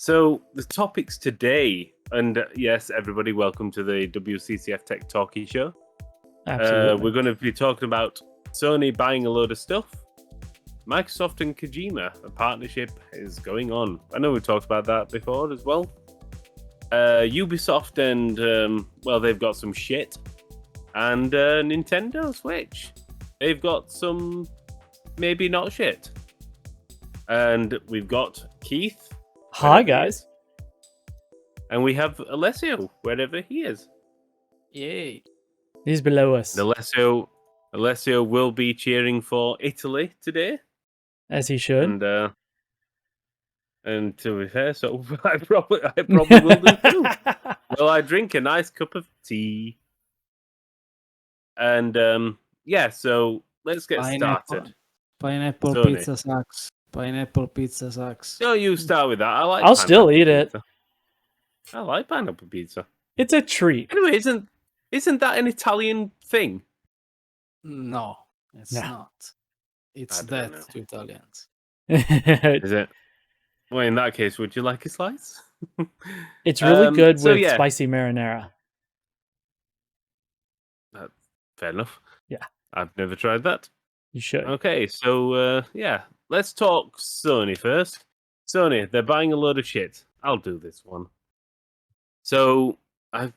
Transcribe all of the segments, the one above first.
So the topics today, and yes, everybody, welcome to the WCCF Tech Talkie Show. Absolutely. We're going to be talking about Sony buying a load of stuff. Microsoft and Kojima, a partnership is going on. I know we talked about that before as well. Ubisoft and they've got some shit, and Nintendo Switch, they've got some maybe not shit. And we've got Keith. Hi, guys. And we have Alessio, wherever he is. Yay. He's below us. Alessio will be cheering for Italy today. As he should. And to be fair, so I probably will do too. Well, I drink a nice cup of tea. And so let's get started. Pineapple Sony. pizza sucks. Pineapple pizza sucks. No, you start with that. I'll still eat pizza. it. I like pineapple pizza. It's a treat. Anyway, isn't that an Italian thing? No, it's not. It's death to Italians. Is it? Well, in that case, would you like a slice? It's really good with spicy marinara. Fair enough. Yeah. I've never tried that. You should. Okay, so let's talk Sony first. Sony, they're buying a load of shit. I'll do this one. So I've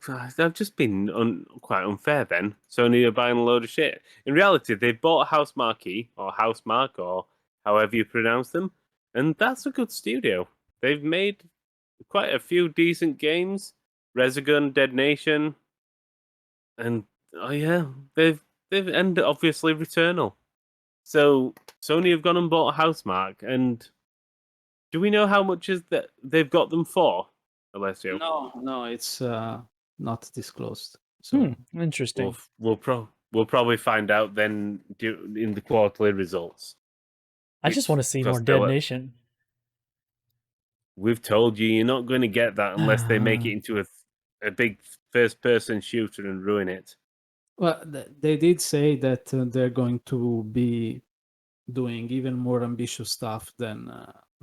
just been quite unfair then. Sony are buying a load of shit. In reality, they've bought Housemarque or Housemarque or however you pronounce them, and that's a good studio. They've made quite a few decent games. Resogun, Dead Nation, and they've and obviously Returnal. So Sony have gone and bought Housemarque, and do we know how much is that they've got them for, Alessio? No, it's not disclosed. So interesting. We'll probably find out then in the quarterly results. I just want to see more Dead Nation. We've told you you're not going to get that unless they make it into a big first-person shooter and ruin it. Well, they did say that they're going to be doing even more ambitious stuff than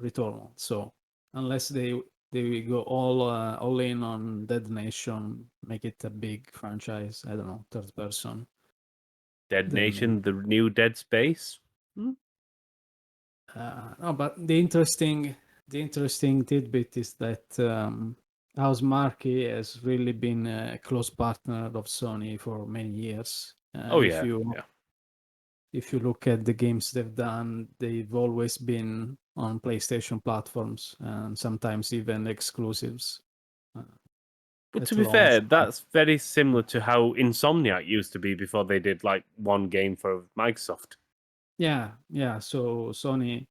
Returnal. So unless they go all in on Dead Nation, make it a big franchise. I don't know, third person. Dead Nation, the new Dead Space. No, but the interesting tidbit is that Housemarque has really been a close partner of Sony for many years. If you look at the games they've done, they've always been on PlayStation platforms and sometimes even exclusives. But to be fair, that's very similar to how Insomniac used to be before they did like one game for Microsoft. Yeah. So Sony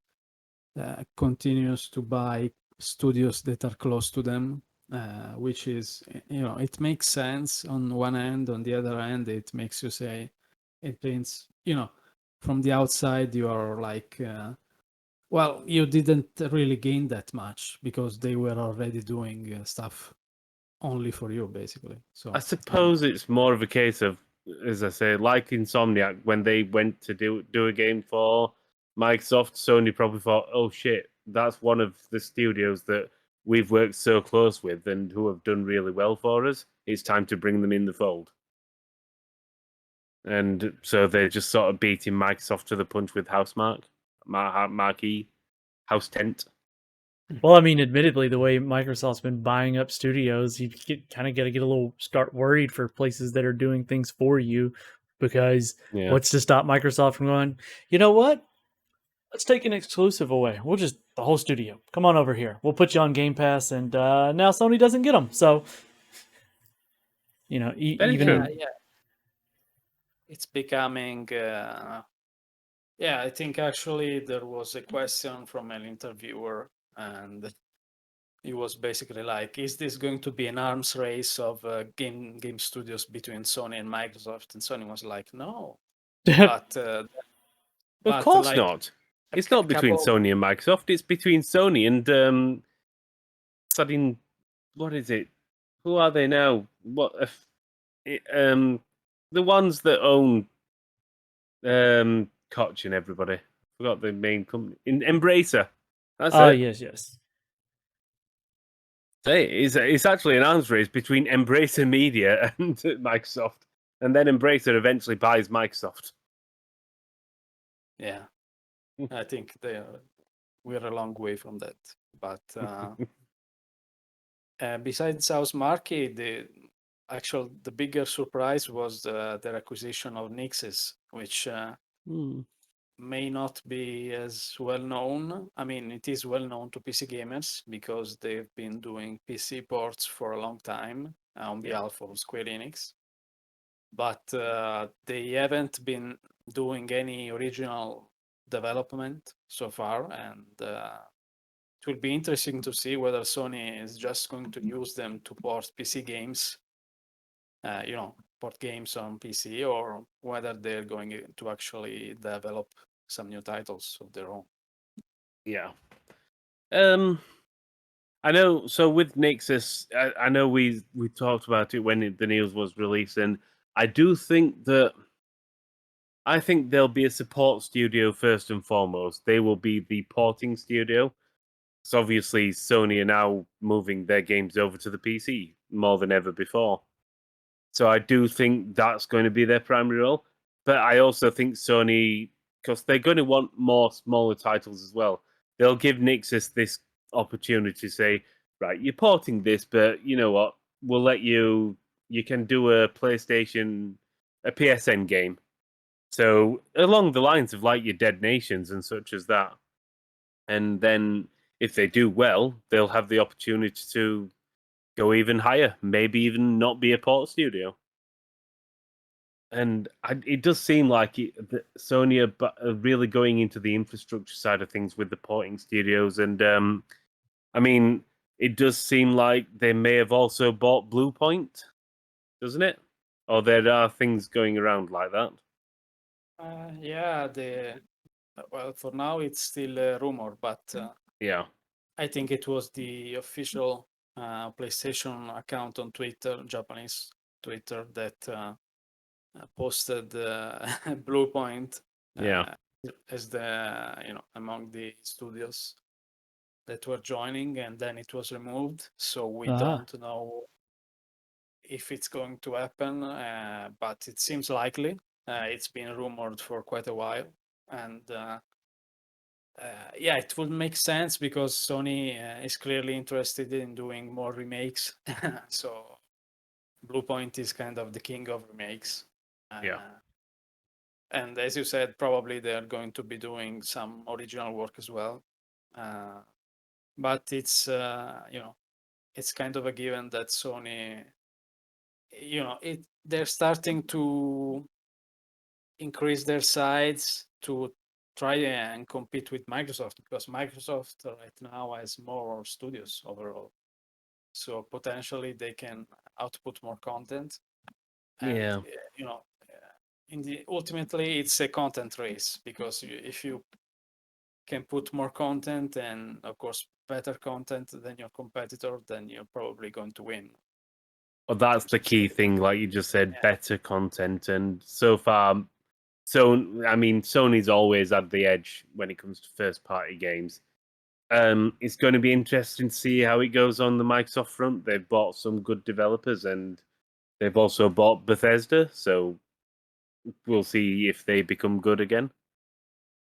continues to buy studios that are close to them, which is, it makes sense on one end. On the other end, it makes you say, it means, from the outside, you are like, you didn't really gain that much because they were already doing stuff only for you, basically. So I suppose it's more of a case of, as I say, like Insomniac, when they went to do a game for Microsoft, Sony probably thought, oh shit, that's one of the studios that we've worked so close with and who have done really well for us. It's time to bring them in the fold. And so they're just sort of beating Microsoft to the punch with Housemarque, House Tent. Well, I mean, admittedly, the way Microsoft's been buying up studios, you kind of got to start worried for places that are doing things for you, because what's to stop Microsoft from going, you know what? Let's take an exclusive away. We'll just, the whole studio, come on over here. We'll put you on Game Pass, and now Sony doesn't get them. So, it's becoming, I think actually there was a question from an interviewer, and he was basically like, is this going to be an arms race of game studios between Sony and Microsoft? And Sony was like, no. But of course not. It's not between Sony and Microsoft. It's between Sony and what is it? Who are they now? The ones that own Koch and everybody. Forgot the main company. Embracer. That's it. Yes. It's actually an arms race between Embracer Media and Microsoft, and then Embracer eventually buys Microsoft. Yeah, I think we're a long way from that. But besides South Market, the bigger surprise was their acquisition of Nixes, which may not be as well known. I mean, it is well known to PC gamers because they've been doing PC ports for a long time on behalf of Square Enix. But they haven't been doing any original development so far, and it will be interesting to see whether Sony is just going to use them to port PC games, port games on PC, or whether they're going to actually develop some new titles of their own. Yeah. I know. So with Nexus, I know we talked about it when the news was released, and I do think that I think there'll be a support studio first and foremost. They will be the porting studio. So obviously, Sony are now moving their games over to the PC more than ever before. So I do think that's going to be their primary role. But I also think Sony, because they're going to want more smaller titles as well, they'll give Nixus this opportunity to say, right, you're porting this, but you know what? We'll let you can do a PSN game. So along the lines of like your Dead Nations and such as that. And then if they do well, they'll have the opportunity to go even higher, maybe even not be a port studio. And it does seem like that Sony are really going into the infrastructure side of things with the porting studios. And I mean, it does seem like they may have also bought Bluepoint, doesn't it? Or there are things going around like that. Yeah, well, for now it's still a rumor, but yeah, I think it was the official PlayStation account on Twitter, Japanese Twitter, that posted Bluepoint as among the studios that were joining, and then it was removed. So we don't know if it's going to happen, but it seems likely. It's been rumored for quite a while, and it would make sense because Sony is clearly interested in doing more remakes. So Bluepoint is kind of the king of remakes. And as you said, probably they're going to be doing some original work as well. But it's it's kind of a given that Sony, they're starting to increase their size to try and compete with Microsoft, because Microsoft right now has more studios overall. So potentially they can output more content. And, ultimately it's a content race, because if you can put more content and of course better content than your competitor, then you're probably going to win. Well, that's the key thing, like you just said, better content. And so far, Sony's always had the edge when it comes to first-party games. It's going to be interesting to see how it goes on the Microsoft front. They've bought some good developers, and they've also bought Bethesda, so we'll see if they become good again.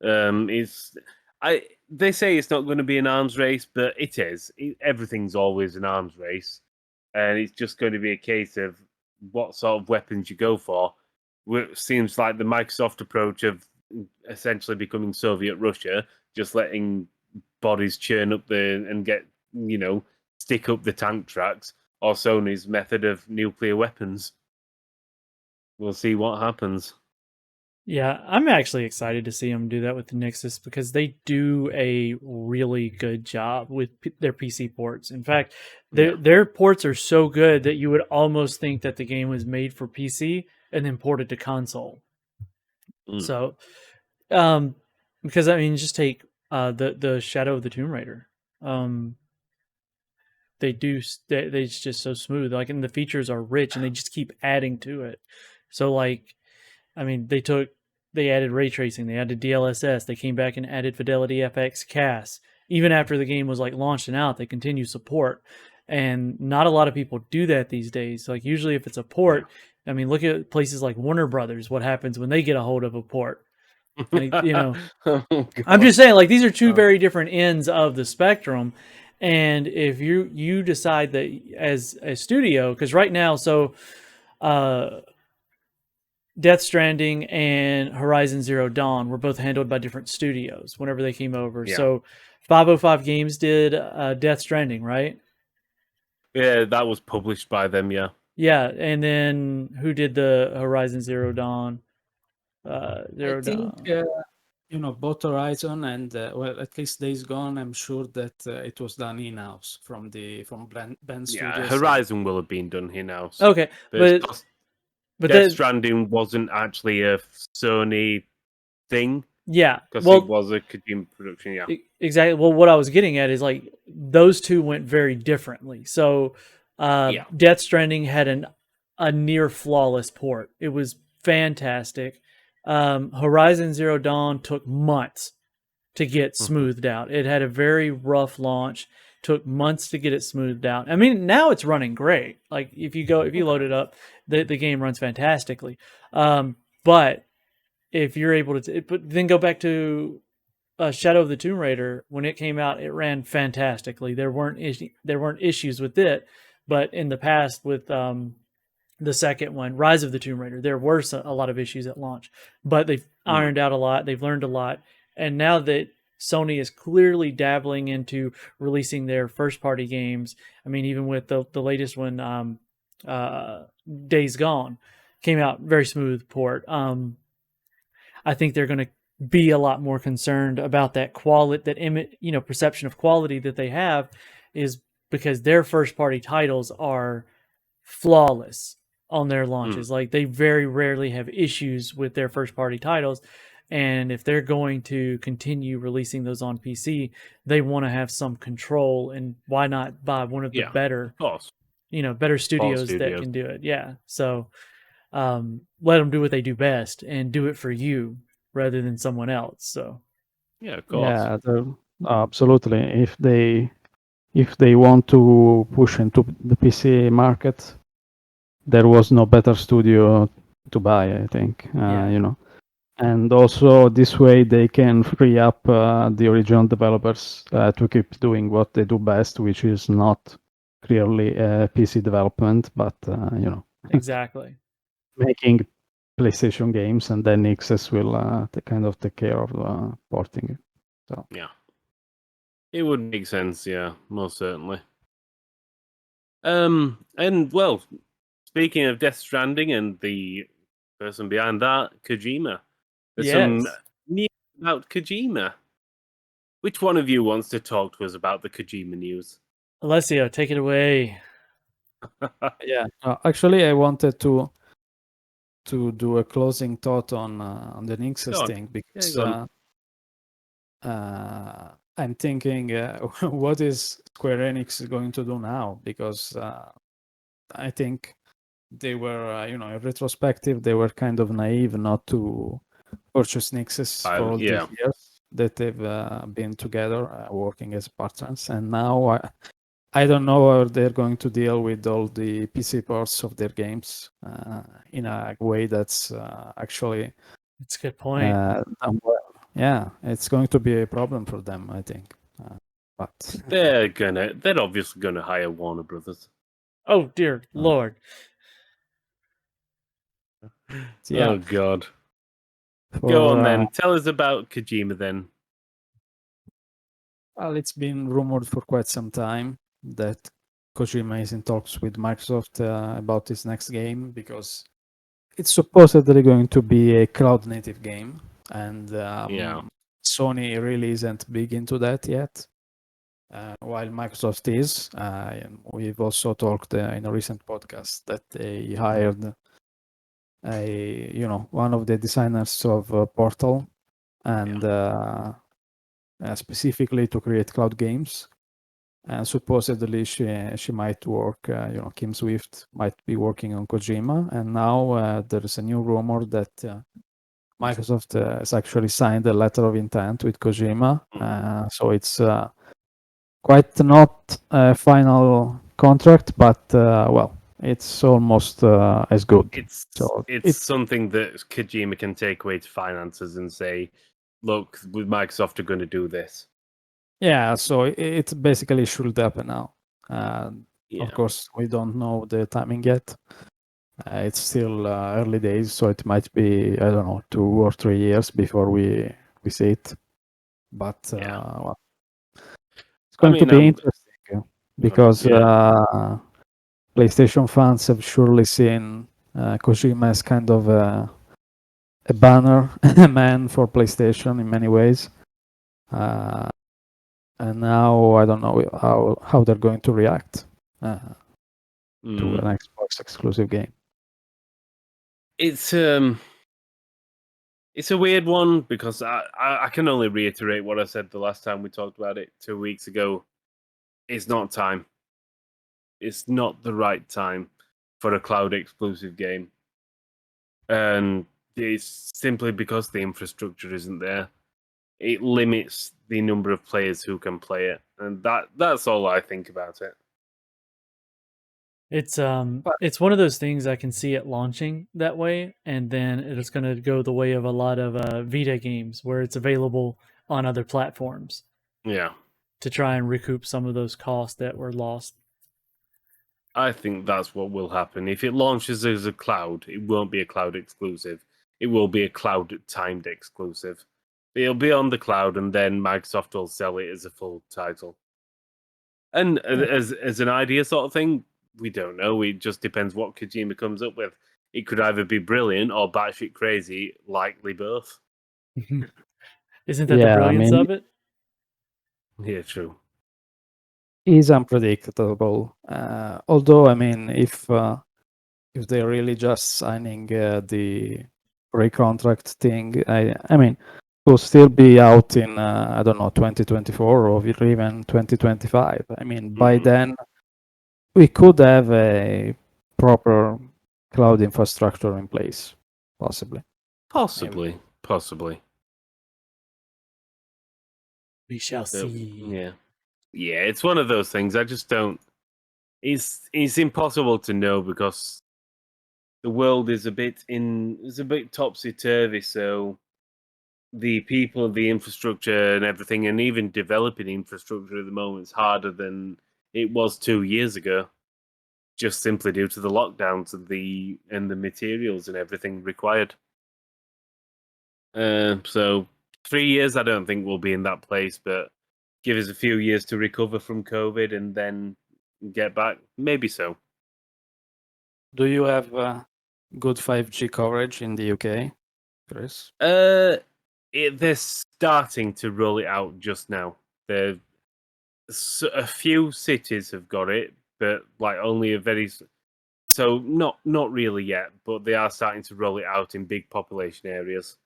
They say it's not going to be an arms race, but it is. Everything's always an arms race, and it's just going to be a case of what sort of weapons you go for. It seems like the Microsoft approach of essentially becoming Soviet Russia, just letting bodies churn up and get, stick up the tank tracks, or Sony's method of nuclear weapons. We'll see what happens. Yeah, I'm actually excited to see them do that with the Nexus, because they do a really good job with their PC ports. In fact, their ports are so good that you would almost think that the game was made for PC and then ported to console. So, because just take the Shadow of the Tomb Raider. It's just so smooth. Like, and the features are rich, and they just keep adding to it. So, like, they added ray tracing, they added DLSS, they came back and added Fidelity FX CAS. Even after the game was like launched and out, they continue support. and not a lot of people do that these days. Like usually, if it's a port, I mean, look at places like Warner Brothers. What happens when they get a hold of a port? I'm just saying, like, these are two very different ends of the spectrum. And if you decide that as a studio, because right now, so Death Stranding and Horizon Zero Dawn were both handled by different studios whenever they came over. Yeah. So 505 Games did Death Stranding, right? Yeah, that was published by them, yeah. Yeah, and then who did the Horizon Zero Dawn? I think, both Horizon and, well, at least Days Gone, I'm sure that it was done in-house from Bend Studios. Yeah, Horizon will have been done in-house. Okay, but Death Stranding wasn't actually a Sony thing. Yeah, because it was a Kojima production. Yeah, exactly. Well, what I was getting at is like those two went very differently. So, Death Stranding had a near flawless port. It was fantastic. Horizon Zero Dawn took months to get smoothed out. It had a very rough launch. Took months to get it smoothed out. I mean, now it's running great. Like if you load it up, the game runs fantastically. But if you're able to, but then go back to Shadow of the Tomb Raider, when it came out, it ran fantastically. There weren't issues with it, but in the past with the second one, Rise of the Tomb Raider, there were a lot of issues at launch, but they've ironed out a lot. They've learned a lot, and now that Sony is clearly dabbling into releasing their first-party games. I mean, even with the latest one, Days Gone, came out very smooth port. I think they're going to be a lot more concerned about that perception of quality that they have, is because their first-party titles are flawless on their launches. Like they very rarely have issues with their first-party titles. And if they're going to continue releasing those on PC, they want to have some control. And why not buy one of the better studios that can do it? Yeah. So let them do what they do best and do it for you rather than someone else. So yeah, of course. Yeah, absolutely. If they want to push into the PC market, there was no better studio to buy, I think. And also this way they can free up the original developers to keep doing what they do best, which is not clearly PC development, but exactly making PlayStation games, and then Nixes will take care of porting. So yeah, it would make sense. Yeah, most certainly. And well, speaking of Death Stranding and the person behind that, Kojima. There's some news about Kojima. Which one of you wants to talk to us about the Kojima news? Alessio, take it away. Yeah, actually, I wanted to do a closing thought on the Nixes thing, because I'm thinking, what is Square Enix going to do now? Because I think they were, in retrospective, they were kind of naive not to purchase Nixes for all these years that they've been together working as partners, and now I don't know how they're going to deal with all the PC ports of their games in a way that's actually. That's a good point. Yeah, it's going to be a problem for them, I think. But they're obviously gonna hire Warner Brothers. Oh dear Lord! Yeah. Oh God! Go on then. Tell us about Kojima then. Well, it's been rumored for quite some time that Kojima is in talks with Microsoft about his next game, because it's supposedly going to be a cloud-native game, and Sony really isn't big into that yet, while Microsoft is. We've also talked in a recent podcast that they hired one of the designers of Portal, and specifically to create cloud games. And supposedly she might work, Kim Swift might be working on Kojima. And now there is a new rumor that Microsoft has actually signed a letter of intent with Kojima. So it's quite not a final contract, but well, it's almost as good. It's So it's something that Kojima can take away to finances and say, look, with Microsoft are going to do this. Yeah, so it basically should happen now. Yeah. Of course, we don't know the timing yet. It's still early days, so it might be, I don't know, 2 or 3 years before we see it. But Yeah. well, it's going to mean, be I'm- interesting because yeah. PlayStation fans have surely seen Kojima as kind of a banner man for PlayStation in many ways. And now I don't know how they're going to react to an Xbox exclusive game. It's a weird one because I can only reiterate what I said the last time we talked about it 2 weeks ago. It's not time. It's not the right time for a cloud exclusive game. And it's simply because the infrastructure isn't there. It limits the number of players who can play it. And that's all I think about it. It's one of those things I can see it launching that way, and then it's going to go the way of a lot of Vita games where it's available on other platforms. Yeah. To try and recoup some of those costs that were lost. I think that's what will happen. If it launches as a cloud, it won't be a cloud exclusive. It will be a cloud timed exclusive. It'll be on the cloud, and then Microsoft will sell it as a full title. And as an idea sort of thing, we don't know. It just depends what Kojima comes up with. It could either be brilliant or batshit crazy, likely both. Isn't that the brilliance of it? Yeah, true. Is unpredictable. Although, I mean, if they're really just signing the pre-contract thing, I mean, will still be out in I don't know 2024 or even 2025. I mean, by then we could have a proper cloud infrastructure in place, possibly. Possibly. We shall see. Yeah. Yeah, it's one of those things. I just don't. It's impossible to know because the world is a bit topsy turvy. So the people, the infrastructure, and everything, and even developing infrastructure at the moment is harder than it was 2 years ago. Just simply due to the lockdowns and the materials and everything required. So 3 years, I don't think we'll be in that place, but give us a few years to recover from COVID and then get back. Maybe so. Do you have good 5G coverage in the UK, Chris? They're starting to roll it out just now. A few cities have got it, but like only a very so not really yet. But they are starting to roll it out in big population areas.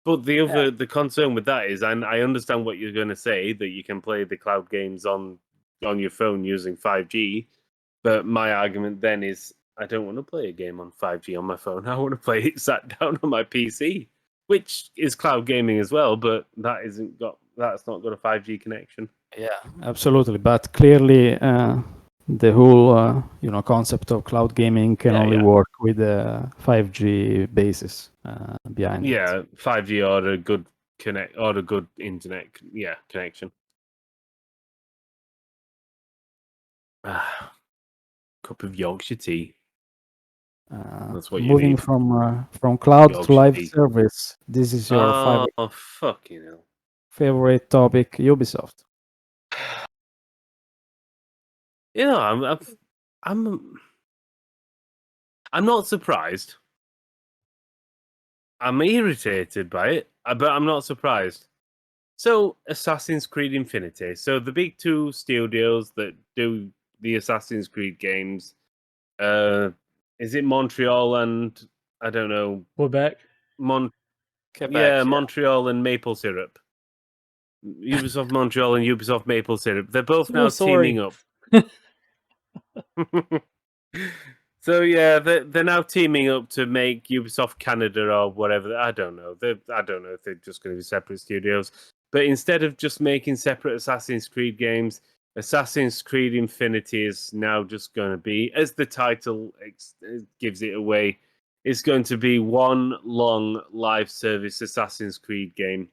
But the concern with that is, and I understand what you're going to say, that you can play the cloud games on your phone using 5G. But my argument then is, I don't want to play a game on 5G on my phone. I want to play it sat down on my PC, which is cloud gaming as well. But that's not got a 5G connection. Yeah, absolutely. But clearly, the whole concept of cloud gaming can only work with a 5G basis behind it. Yeah, 5G or a good internet connection. Cup of Yorkshire tea. That's what you moving need. from cloud Yorkshire to live tea. service. This is your fucking hell. favorite topic, Ubisoft. You know, I'm not surprised. I'm irritated by it, but I'm not surprised. So, Assassin's Creed Infinity. So, the big two studios that do the Assassin's Creed games, is it Montreal and, I don't know... Quebec? Quebec, yeah, Montreal and Maple Syrup. Ubisoft Montreal and Ubisoft Maple Syrup. They're both now teaming up. So yeah, they're now teaming up to make Ubisoft Canada or whatever. I don't know. I don't know if they're just going to be separate studios. But instead of just making separate Assassin's Creed games, Assassin's Creed Infinity is now just going to be, as the title gives it away, it's going to be one long live service Assassin's Creed game.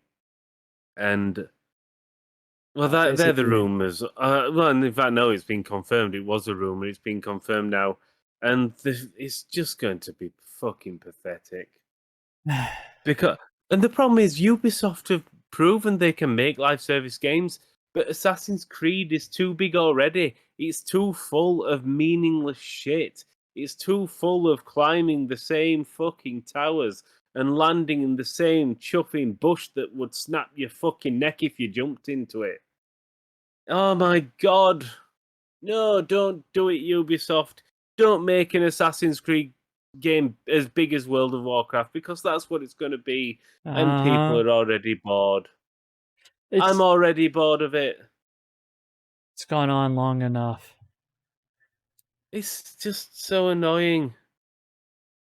And, well, they're the rumors. Well, in fact, no, it's been confirmed. It was a rumor. It's been confirmed now. And it's just going to be fucking pathetic. And the problem is, Ubisoft have proven they can make live service games, but Assassin's Creed is too big already. It's too full of meaningless shit. It's too full of climbing the same fucking towers and landing in the same chuffing bush that would snap your fucking neck if you jumped into it. Oh my god. No, don't do it, Ubisoft. Don't make an Assassin's Creed game as big as World of Warcraft, because that's what it's going to be, and people are already bored. I'm already bored of it. It's gone on long enough. It's just so annoying.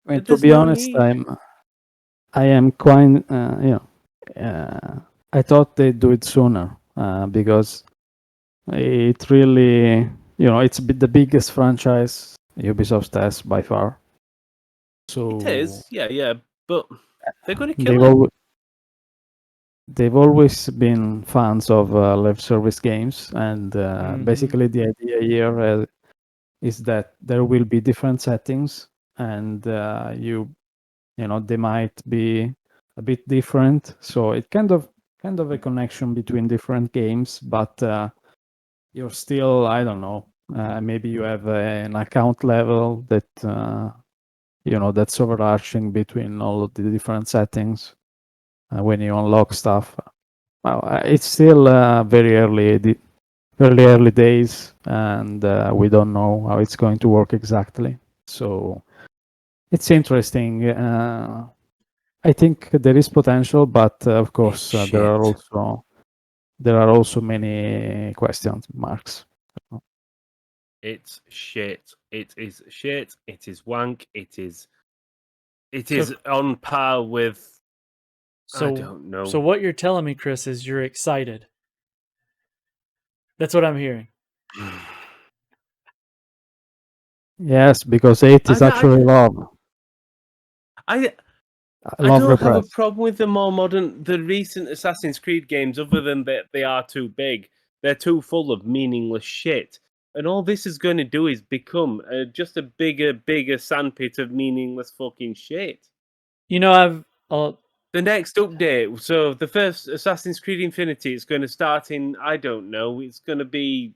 I mean, to be honest, I am quite, I thought they'd do it sooner because it really, it's the biggest franchise Ubisoft has by far. So it is, yeah, but they're going to kill it. They've always been fans of live service games, and basically the idea here is that there will be different settings, and they might be a bit different. So it kind of a connection between different games, but you're still, I don't know, maybe you have an account level that that's overarching between all of the different settings when you unlock stuff. Well, it's still very early days, and we don't know how it's going to work exactly. So it's interesting. I think there is potential, but of course there are also many question marks. It's shit. It is shit. It is wank. It is on par with. I don't know. So what you're telling me, Chris, is you're excited. That's what I'm hearing. Yes, because 8 is actually love. I don't have a problem with the recent Assassin's Creed games, other than that they are too big. They're too full of meaningless shit. And all this is going to do is become just a bigger sandpit of meaningless fucking shit. The next update, so the first Assassin's Creed Infinity, is going to start in, I don't know, it's going to be,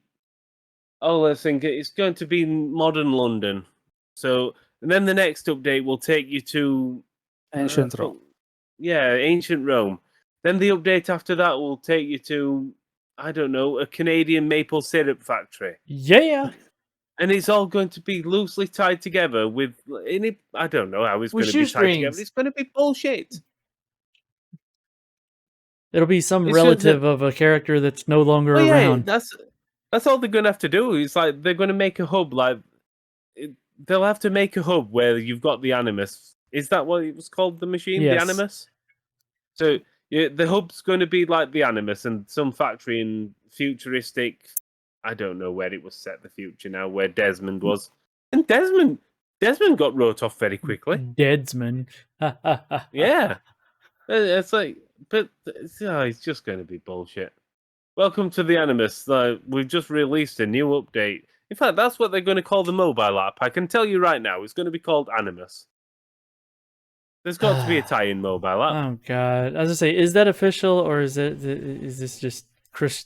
let's think, it's going to be modern London. So, and then the next update will take you to ancient Rome. Yeah, ancient Rome. Then the update after that will take you to, I don't know, a Canadian maple syrup factory. Yeah. And it's all going to be loosely tied together with, I don't know how it's going to be tied together. It's going to be bullshit. It'll be some relative of a character that's no longer around. That's all they're going to have to do. It's like they're going to make a hub. Like they'll have to make a hub where you've got the Animus. Is that what it was called? The machine, yes. The Animus. So the hub's going to be like the Animus, and some factory in futuristic. I don't know where it was set. The future now, where Desmond was, and Desmond got wrote off very quickly. Desmond. Yeah, it's like, but it's just going to be bullshit. Welcome to the Animus. We've just released a new update. In fact, that's what they're going to call the mobile app. I can tell you right now, it's going to be called Animus. There's got to be a tie-in mobile app. Oh God! I was gonna say, is that official, or is this just Chris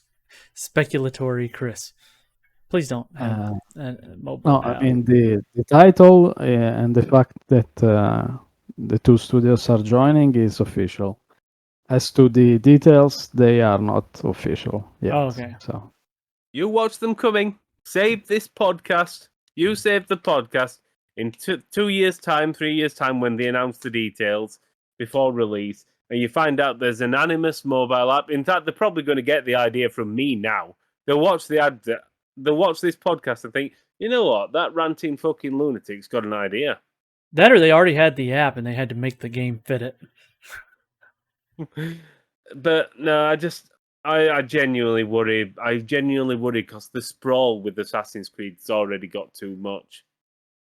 speculatory? Chris, please don't have mobile. No, I mean the title and the fact that the two studios are joining is official. As to the details, they are not official yet. Oh, okay. So you watch them coming. Save this podcast. You save the podcast. In 2 years' time, 3 years' time, when they announce the details before release, and you find out there's an Animus mobile app. In fact, they're probably going to get the idea from me now. They'll watch the ad. They'll watch this podcast and think, you know what? That ranting fucking lunatic's got an idea. That, or they already had the app and they had to make the game fit it. But no, I genuinely worry. I genuinely worry because the sprawl with Assassin's Creed's already got too much.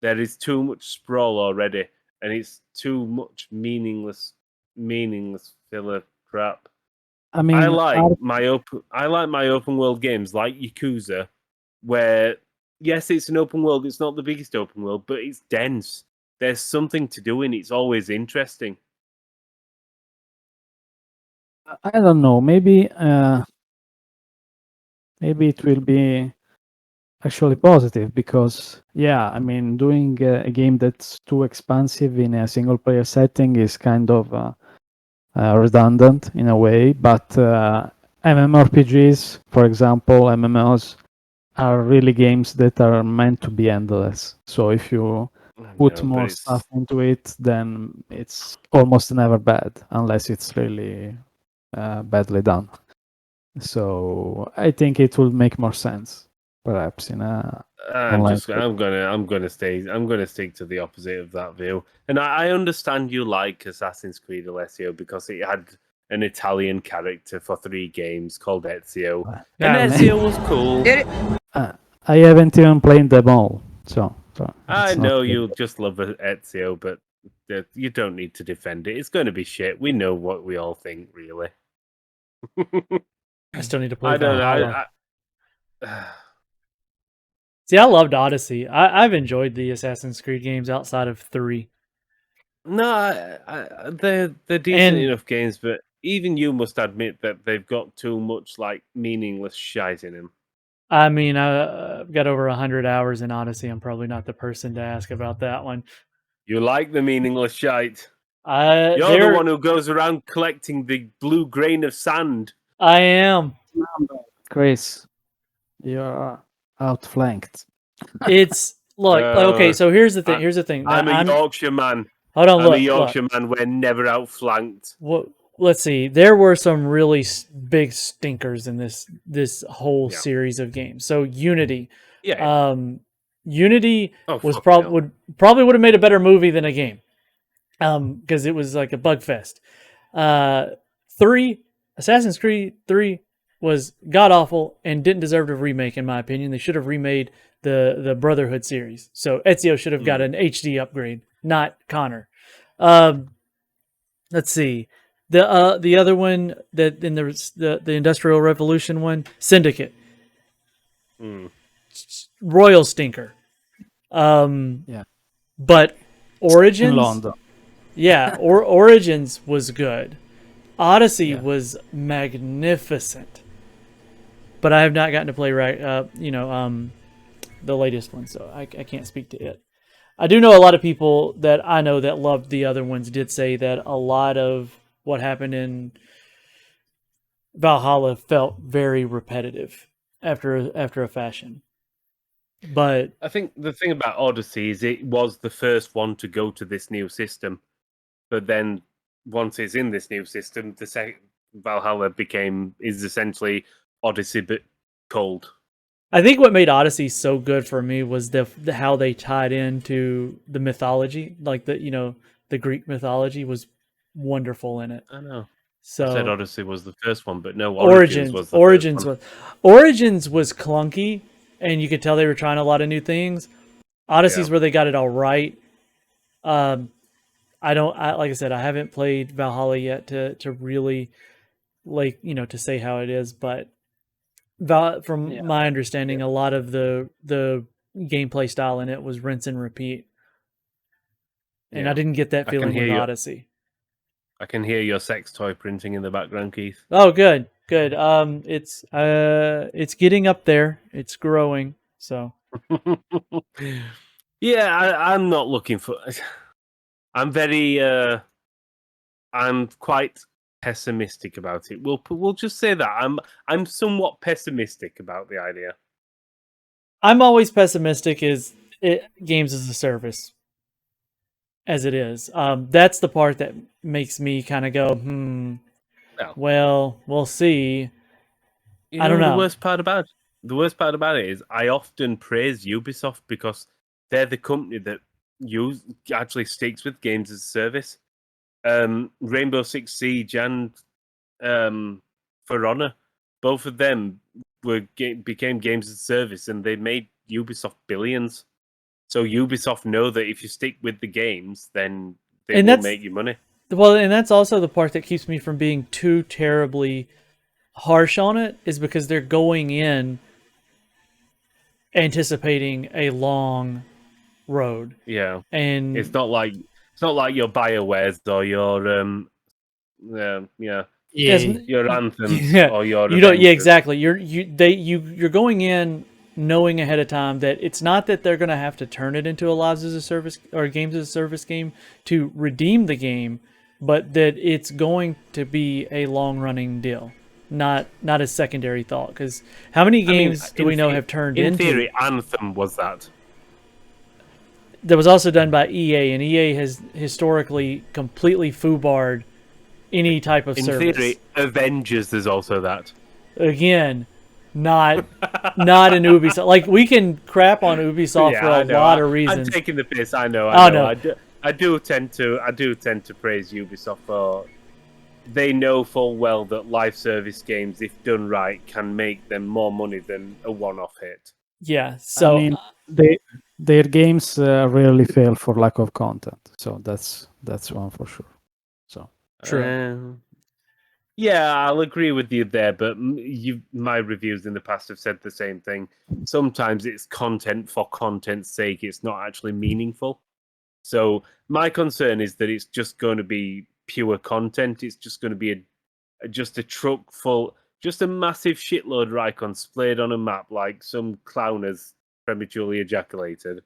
There is too much sprawl already, and it's too much meaningless filler crap. I mean, I like my open world games like Yakuza, where yes, it's an open world. It's not the biggest open world, but it's dense. There's something to do, and it's always interesting. I don't know. Maybe it will be actually positive because, yeah, I mean, doing a game that's too expansive in a single player setting is kind of redundant in a way. But MMORPGs, for example, MMOs are really games that are meant to be endless. So if you put more stuff into it, then it's almost never bad, unless it's really badly done. So I think it will make more sense, perhaps in a. I'm gonna stick to the opposite of that view. And I understand you like Assassin's Creed Alessio because it had an Italian character for 3 games called Ezio. And Ezio was cool. I haven't even played them all, so I know you just love Ezio, but you don't need to defend it. It's going to be shit. We know what we all think, really. I still need to play. I don't know. See, I loved Odyssey. I've enjoyed the Assassin's Creed games outside of 3. No, they're decent enough games, but even you must admit that they've got too much like meaningless shite in them. I mean, I've got over 100 hours in Odyssey. I'm probably not the person to ask about that one. You like the meaningless shite. You're the one who goes around collecting the blue grain of sand. I am. Chris, you're outflanked. It's okay. So here's the thing. I'm a Yorkshire man. Hold on, I'm a Yorkshire man. We're never outflanked. Well, let's see. There were some really big stinkers in this whole series of games. So Unity, Unity was probably would have made a better movie than a game, because it was like a bug fest. 3, Assassin's Creed 3 was god awful and didn't deserve a remake, in my opinion. They should have remade the Brotherhood series. So Ezio should have got an HD upgrade, not Connor. Let's see. The other one that in the Industrial Revolution one, Syndicate. Royal stinker. But Origins, Origins was good. Odyssey was magnificent. But I have not gotten to play the latest one, so I can't speak to it. I do know a lot of people that I know that loved the other ones did say that a lot of what happened in Valhalla felt very repetitive after a fashion. But I think the thing about Odyssey is it was the first one to go to this new system. But then once it's in this new system, the second Valhalla is essentially Odyssey but cold. I think what made Odyssey so good for me was the how they tied into the mythology, like the Greek mythology was wonderful in it. I know. So I said Odyssey was the first one, but no, Origins was the first one. Origins was clunky, and you could tell they were trying a lot of new things. Odyssey's where they got it all right. Like I said, I haven't played Valhalla yet to really to say how it is, but from my understanding, a lot of the gameplay style in it was rinse and repeat, and I didn't get that feeling with Odyssey. I can hear your sex toy printing in the background, Keith. Oh, good. It's getting up there. It's growing. So I'm not looking for. I'm very. I'm quite pessimistic about it. We'll just say that I'm somewhat pessimistic about the idea. I'm always pessimistic. Games as a service, as it is. That's the part that makes me kind of go, well, we'll see. I don't know. The worst part about it is I often praise Ubisoft because they're the company that actually sticks with games as a service. Rainbow Six Siege and For Honor both of them became games as a service, and they made Ubisoft billions. So Ubisoft know that if you stick with the games, then they will make you money. Well, and that's also the part that keeps me from being too terribly harsh on it, is because they're going in anticipating a long road. Yeah, and it's not like your BioWares or your your Anthems or your Yeah, exactly. You're going in knowing ahead of time that it's not that they're going to have to turn it into a lives as a service or games as a service game to redeem the game, but that it's going to be a long running deal, not a secondary thought. Because how many games do we know have turned into? In theory, Anthem was that. That was also done by EA, and EA has historically completely foobarred any type of service. In theory, Avengers is also that. Again, not an Ubisoft. Like, we can crap on Ubisoft for a lot of reasons. I'm taking the piss. I know. I do tend to praise Ubisoft for. They know full well that live service games, if done right, can make them more money than a one-off hit. Yeah. So I mean, their games rarely fail for lack of content. So that's one for sure. So true. Yeah, I'll agree with you there, but my reviews in the past have said the same thing. Sometimes it's content for content's sake. It's not actually meaningful. So my concern is that it's just going to be pure content. It's just going to be just a truck full, just a massive shitload of icons splayed on a map like some clown has prematurely ejaculated.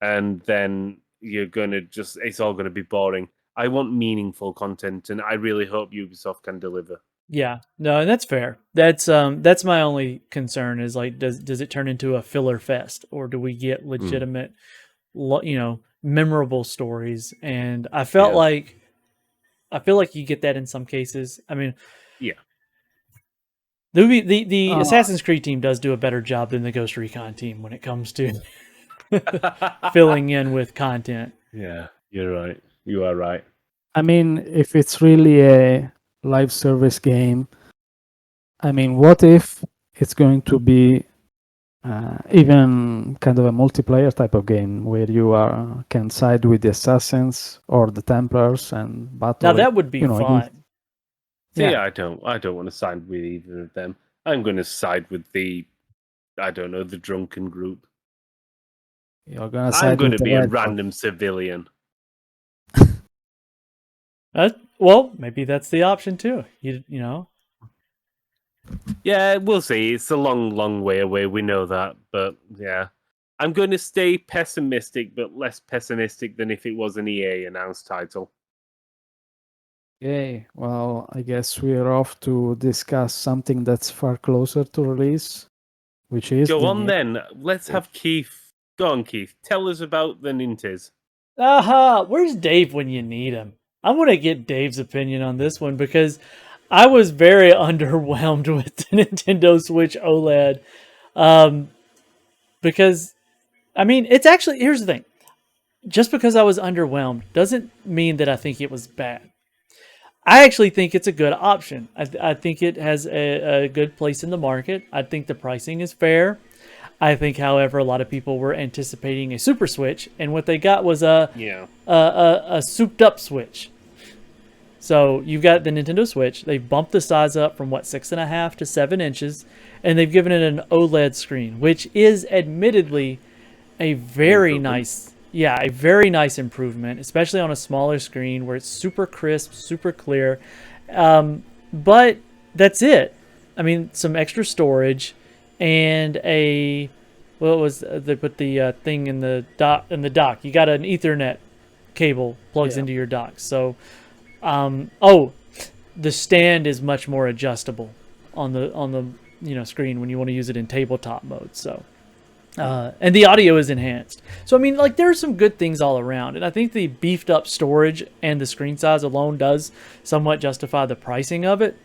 And then you're going to it's all going to be boring. I want meaningful content, and I really hope Ubisoft can deliver. Yeah, no, and that's fair. That's my only concern is, like, does it turn into a filler fest, or do we get legitimate, memorable stories? And I feel like you get that in some cases. I mean, yeah, the Assassin's Creed team does do a better job than the Ghost Recon team when it comes to filling in with content. Yeah, you're right. You are right. I mean, if it's really a live service game, I mean, what if it's going to be even kind of a multiplayer type of game where you can side with the assassins or the Templars and battle? Now that would be fun. Yeah, I don't want to side with either of them. I'm going to side with the drunken group. You're going to side I'm going with to be a Red random civilian. Well, maybe that's the option too. You know. Yeah, we'll see. It's a long, long way away. We know that, but yeah, I'm going to stay pessimistic, but less pessimistic than if it was an EA announced title. Okay, well, I guess we're off to discuss something that's far closer to release, which is go on then. Let's have Keith. Go on, Keith. Tell us about the Nintes. Aha! Where's Dave when you need him? I want to get Dave's opinion on this one because I was very underwhelmed with the Nintendo Switch OLED. Because, I mean, it's actually, here's the thing. Just because I was underwhelmed doesn't mean that I think it was bad. I actually think it's a good option. I think it has a good place in the market. I think the pricing is fair. I think, however, a lot of people were anticipating a Super Switch, and what they got was a souped-up Switch. So you've got the Nintendo Switch. They've bumped the size up from 6.5 to 7 inches, and they've given it an OLED screen, which is admittedly a very nice improvement, especially on a smaller screen where it's super crisp, super clear. But that's it. I mean, some extra storage and they put the thing in the dock. You got an Ethernet cable plugs into your dock. So, the stand is much more adjustable on the screen when you want to use it in tabletop mode. So. And the audio is enhanced. So, I mean, like, there are some good things all around. And I think the beefed up storage and the screen size alone does somewhat justify the pricing of it.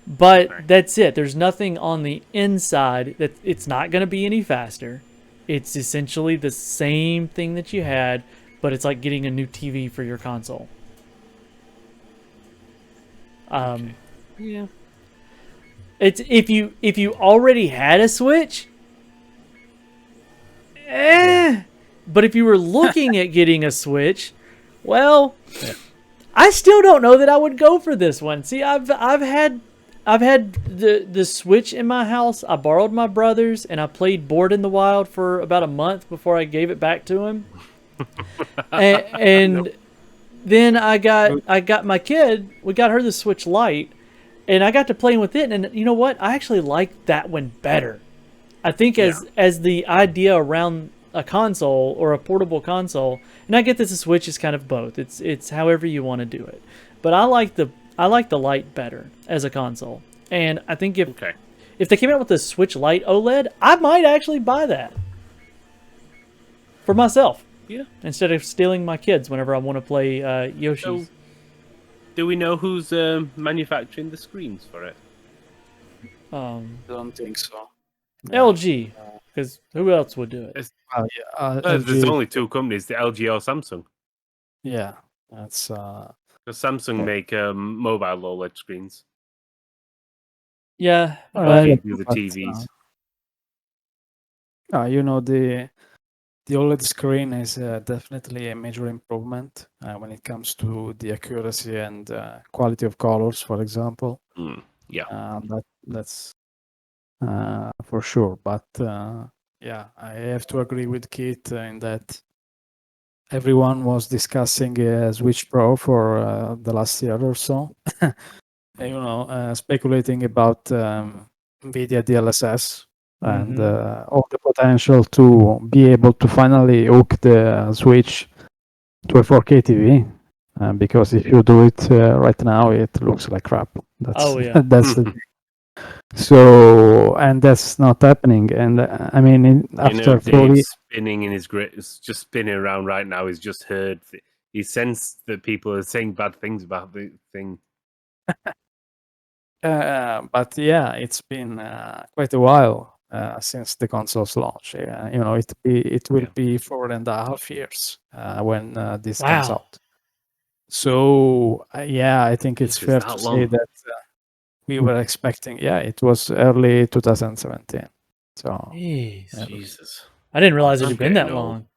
But that's it. There's nothing on the inside that it's not going to be any faster. It's essentially the same thing that you had, but it's like getting a new TV for your console. Yeah. It's if you already had a Switch, but if you were looking at getting a Switch, well, I still don't know that I would go for this one. See, I've had the Switch in my house. I borrowed my brother's and I played Board in the Wild for about a month before I gave it back to him. and then I got my kid. We got her the Switch Lite, and I got to playing with it. And you know what? I actually like that one better. I think as the idea around a console or a portable console, and I get that the Switch is kind of both. It's however you want to do it, but I like the Lite better as a console. And I think if they came out with the Switch Lite OLED, I might actually buy that for myself. Yeah. Instead of stealing my kids whenever I want to play Yoshi's. So, do we know who's manufacturing the screens for it? Don't think so. LG, because who else would do it? There's only two companies: the LG or Samsung. Yeah, that's because Samsung make mobile OLED screens. Yeah, do the TVs. The OLED screen is definitely a major improvement when it comes to the accuracy and quality of colors, for example. That's for sure. But I have to agree with Keith in that everyone was discussing Switch Pro for the last year or so. Speculating about NVIDIA DLSS and all the potential to be able to finally hook the Switch to a 4K TV. Because if you do it right now, it looks like crap. That's the thing. So, and that's not happening. And I mean, after Dave's spinning in his grid, just spinning around right now. He's just heard. He sensed that people are saying bad things about the thing. But yeah, it's been quite a while since the console's launch. It will be 4.5 years when this comes out. So I think it's fair to say that we were expecting. Yeah, it was early 2017. So Jesus, I didn't realize it had been that long.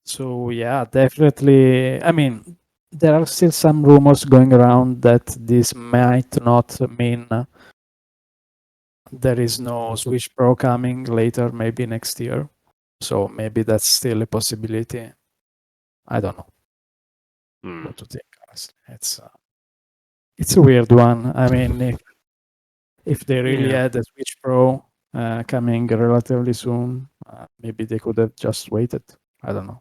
So yeah, definitely. I mean, there are still some rumors going around that this might not mean there is no Switch Pro coming later, maybe next year. So maybe that's still a possibility. I don't know what to think. Honestly, it's a weird one. I mean, if they really had a Switch Pro coming relatively soon, maybe they could have just waited. I don't know.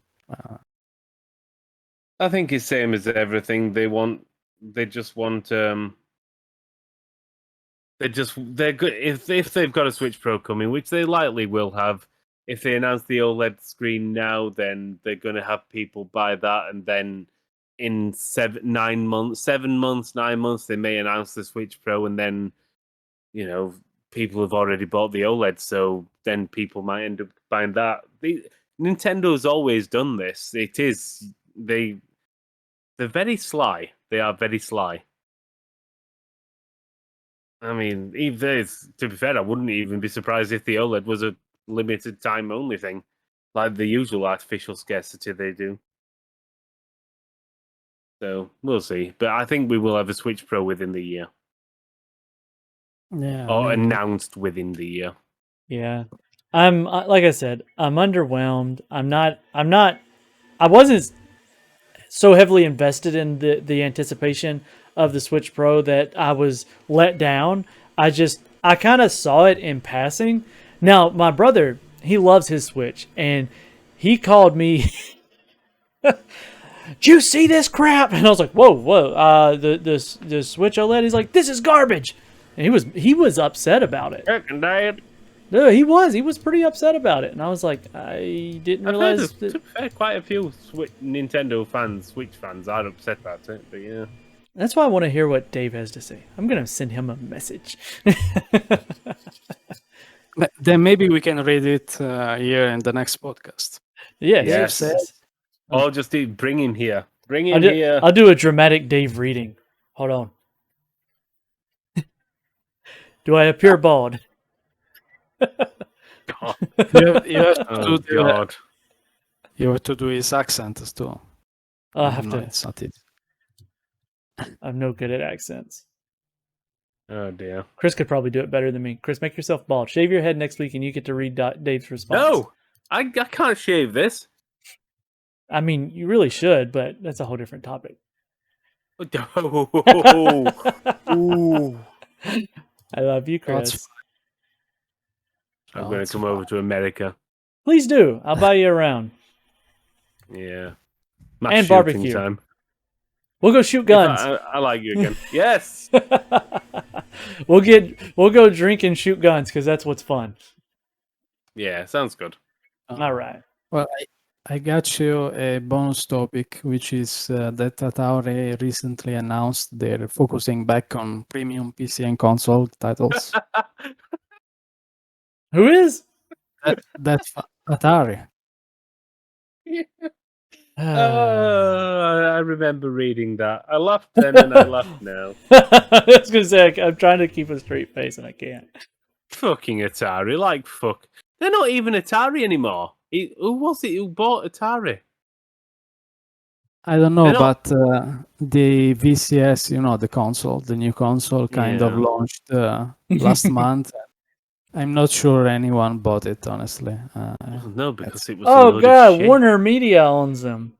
I think it's same as everything. They just want. They're good if they've got a Switch Pro coming, which they likely will have. If they announce the OLED screen now, then they're going to have people buy that, and then in 9 months, they may announce the Switch Pro, and then people have already bought the OLED, so then people might end up buying that. Nintendo's always done this. They're very sly. They are very sly. I mean, to be fair, I wouldn't even be surprised if the OLED was a limited time only thing, like the usual artificial scarcity they do. So we'll see. But I think we will have a Switch Pro within the year. Yeah. Or announced within the year. Yeah. I'm like I said, I'm underwhelmed. I wasn't so heavily invested in the anticipation of the Switch Pro that I was let down. I kind of saw it in passing. Now, my brother, he loves his Switch, and he called me, "Did you see this crap?" And I was like, whoa, the Switch OLED. He's like, "This is garbage." And he was upset about it. No, he was pretty upset about it, and I was like, I didn't realize. Quite a few Nintendo fans, Switch fans, are upset about it. But yeah, that's why I want to hear what Dave has to say. I'm gonna send him a message. Then maybe we can read it here in the next podcast. Yes. Or just bring him here. Bring him here. I'll do a dramatic Dave reading. Hold on. Do I appear bald? God. You have to Oh, do God. you have to do his accent too. I'll have No, to. it's not it. I'm no good at accents. Oh, dear. Chris could probably do it better than me. Chris, make yourself bald. Shave your head next week, and you get to read Dave's response. No! I can't shave this. I mean, you really should, but that's a whole different topic. Ooh. I love you, That's Chris. I'm going to come over to America. Please do. I'll buy you around. Yeah. And barbecue. Time. We'll go shoot guns. I like you again. Yes. We'll go drink and shoot guns because that's what's fun. Yeah, sounds good. All right. Well, I got you a bonus topic, which is that Atari recently announced they're focusing back on premium PC and console titles. Who is? That's Atari. I remember reading that. I laughed then and I laughed now. I was gonna say I'm trying to keep a straight face and I can't. Fucking Atari, like fuck. They're not even Atari anymore. Who was it who bought Atari? I don't know, They're not- but the VCS, the console, the new console, kind of Yeah. launched last month. I'm not sure anyone bought it, honestly. No, because it was. a Oh load of god, shit. Warner Media owns them.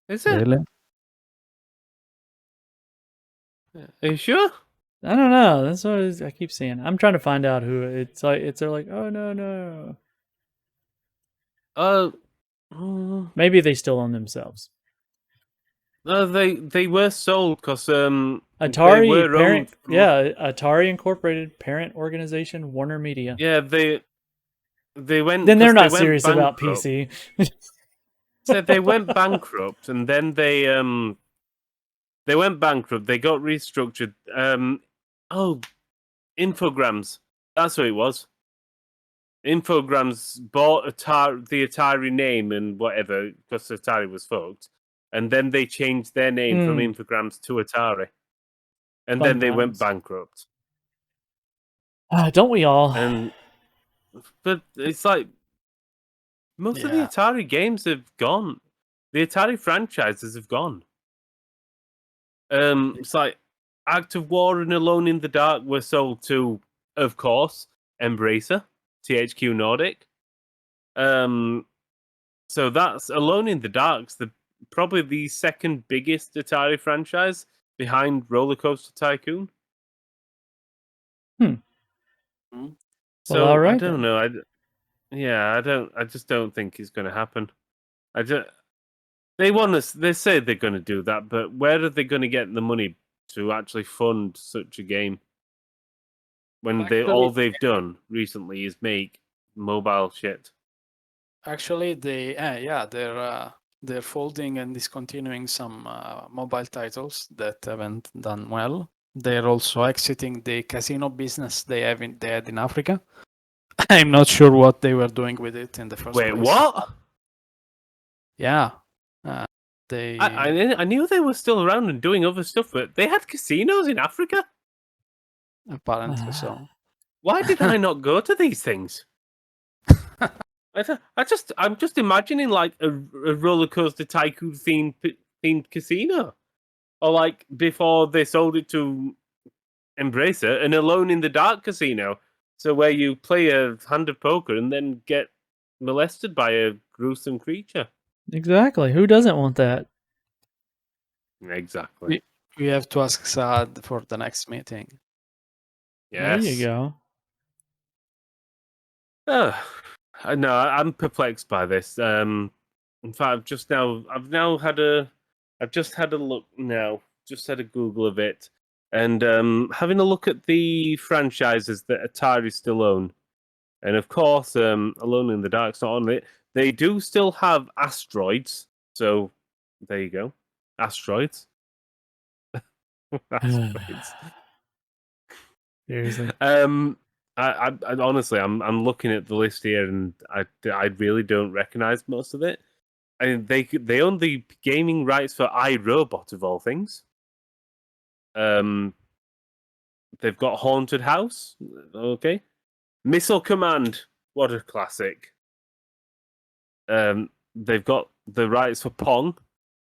Is it? Really? Are you sure? I don't know. That's what I keep seeing. I'm trying to find out who it's like. They're like, oh no. Maybe they still own themselves. They were sold because Atari they were parent, owned- yeah, Atari Incorporated parent organization, Warner Media. Yeah, they went. Then they're 'cause not they went serious about bankrupt. PC. So they went bankrupt, and then they went bankrupt. They got restructured. Infograms. That's what it was. Infograms bought the Atari name and whatever because Atari was fucked, and then they changed their name from Infograms to Atari, and Fun then they went times. bankrupt. Don't we all? But it's like most of the Yeah. Atari games have gone. The Atari franchises have gone. It's like Act of War and Alone in the Dark were sold to, of course, Embracer, THQ Nordic. So that's Alone in the Dark's probably the second biggest Atari franchise behind Roller Coaster Tycoon. So Well, all right, I don't then. know. I just don't think it's going to happen. They say they're going to do that, but where are they going to get the money to actually fund such a game? When all they've done recently is make mobile shit. Actually, they're folding and discontinuing some mobile titles that haven't done well. They're also exiting the casino business they had in Africa. I'm not sure what they were doing with it in the first place. Wait, what? Yeah. I knew they were still around and doing other stuff, but they had casinos in Africa? Apparently so. Why did I not go to these things? I'm just imagining like a roller coaster tycoon themed casino, or like before they sold it to Embracer, an Alone in the Dark casino, so where you play a hand of poker and then get molested by a gruesome creature. Exactly. Who doesn't want that? Exactly. We have to ask Saad for the next meeting. Yes. There you go. No, I'm perplexed by this. In fact, I've just had a look now, just had a Google of it, and having a look at the franchises that Atari still own, and of course, Alone in the Dark's not on it. They do still have Asteroids, so there you go, Asteroids. Asteroids. Seriously. I honestly, I'm looking at the list here, and I really don't recognize most of it. I mean, they own the gaming rights for iRobot of all things. they've got Haunted House. Okay. Missile Command. What a classic. They've got the rights for Pong.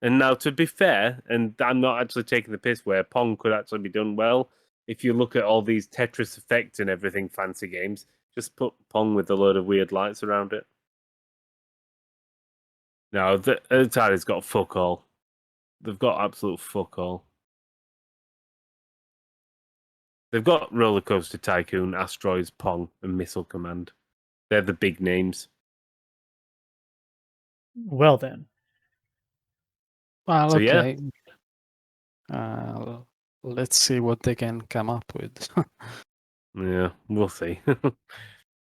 And now, to be fair, and I'm not actually taking the piss where Pong could actually be done well, if you look at all these Tetris Effect and everything fancy games, just put Pong with a load of weird lights around it. No, Atari's got fuck all. They've got absolute fuck all. They've got Roller Coaster Tycoon, Asteroids, Pong, and Missile Command. They're the big names. Well then. Well, So, okay. Let's see what they can come up with. Yeah, we'll see.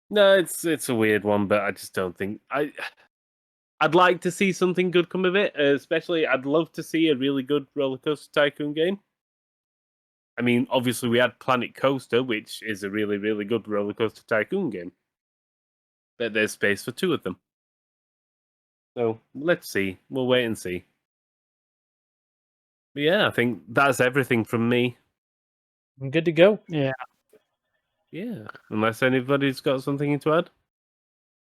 No, it's a weird one, but I just don't think I'd like to see something good come of it. Especially, I'd love to see a really good Roller Coaster Tycoon game. I mean, obviously, we had Planet Coaster, which is a really, really good Roller Coaster Tycoon game. But there's space for two of them. So, let's see. We'll wait and see. But yeah, I think that's everything from me. I'm good to go. Yeah. Yeah. Unless anybody's got something to add?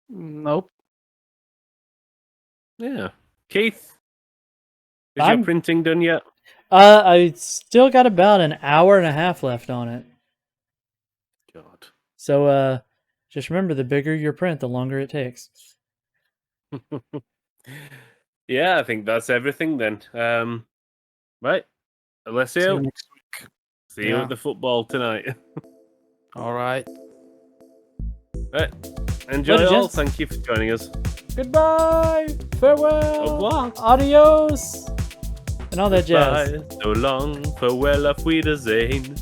Nope. Yeah. Keith? Is your printing done yet? I still got about an hour and a half left on it. God. So just remember, the bigger your print, the longer it takes. Yeah, I think that's everything then. Right. Alessio, See you next week. see you at the football tonight. All right. Right. Enjoy Later, all. gents. Thank you for joining us. Goodbye, farewell, Au revoir. adios, and all that jazz. Bye. So long. Farewell, auf Wiedersehen.